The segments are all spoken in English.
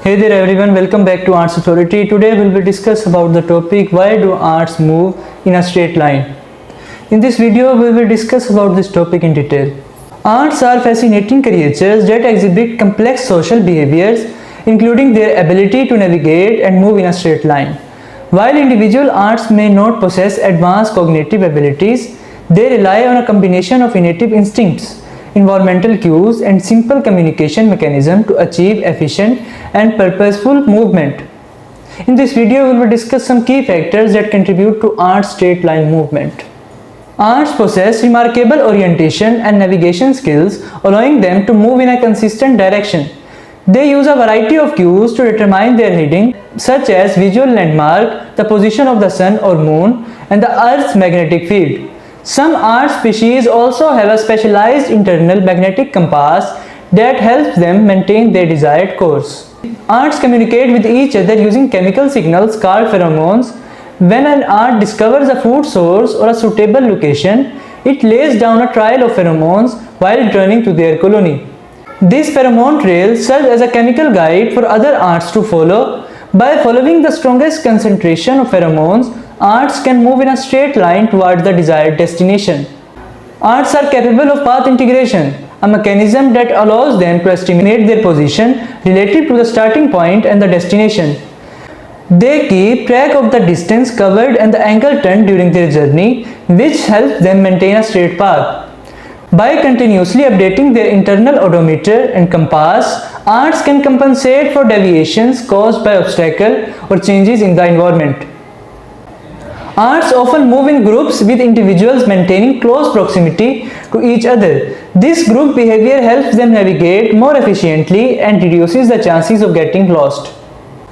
Hey there everyone, welcome back to Arts Authority. Today we will discuss about the topic why do arts move in a straight line. In this video we will discuss about this topic in detail. Arts are fascinating creatures that exhibit complex social behaviors, including their ability to navigate and move in a straight line. While individual arts may not possess advanced cognitive abilities, they rely on a combination of innate instincts, environmental cues, and simple communication mechanism to achieve efficient and purposeful movement. In this video, we will discuss some key factors that contribute to art's straight line movement. Arts possess remarkable orientation and navigation skills, allowing them to move in a consistent direction. They use a variety of cues to determine their heading, such as visual landmark, the position of the sun or moon, and the Earth's magnetic field. Some art species also have a specialized internal magnetic compass that helps them maintain their desired course. Arts communicate with each other using chemical signals called pheromones. When an art discovers a food source or a suitable location, it lays down a trail of pheromones while returning to their colony. This pheromone trail serves as a chemical guide for other ants to follow. By following the strongest concentration of pheromones, ants can move in a straight line towards the desired destination. Ants are capable of path integration, a mechanism that allows them to estimate their position relative to the starting point and the destination. They keep track of the distance covered and the angle turned during their journey, which helps them maintain a straight path. By continuously updating their internal odometer and compass, ants can compensate for deviations caused by obstacles or changes in the environment. Ants often move in groups with individuals maintaining close proximity to each other. This group behavior helps them navigate more efficiently and reduces the chances of getting lost.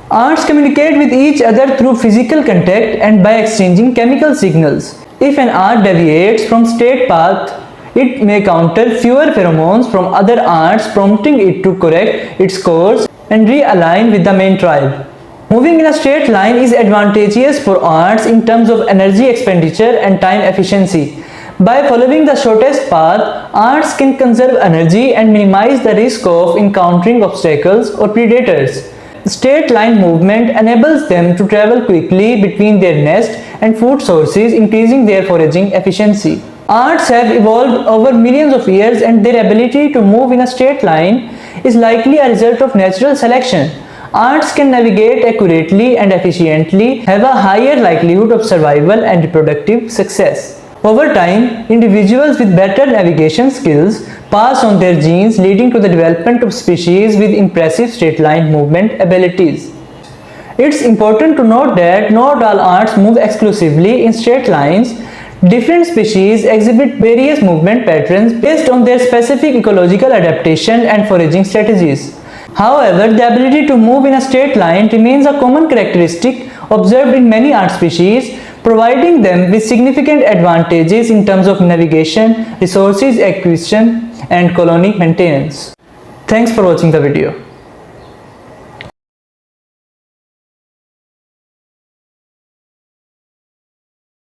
Ants communicate with each other through physical contact and by exchanging chemical signals. If an ant deviates from straight path, it may encounter fewer pheromones from other ants, prompting it to correct its course and realign with the main tribe. Moving in a straight line is advantageous for ants in terms of energy expenditure and time efficiency. By following the shortest path, ants can conserve energy and minimize the risk of encountering obstacles or predators. Straight line movement enables them to travel quickly between their nest and food sources, increasing their foraging efficiency. Ants have evolved over millions of years, and their ability to move in a straight line is likely a result of natural selection. Ants can navigate accurately and efficiently, have a higher likelihood of survival and reproductive success. Over time, individuals with better navigation skills pass on their genes, leading to the development of species with impressive straight line movement abilities. It's important to note that not all ants move exclusively in straight lines. Different species exhibit various movement patterns based on their specific ecological adaptation and foraging strategies. However, the ability to move in a straight line remains a common characteristic observed in many ant species, providing them with significant advantages in terms of navigation, resources acquisition, and colony maintenance. Thanks for watching the video.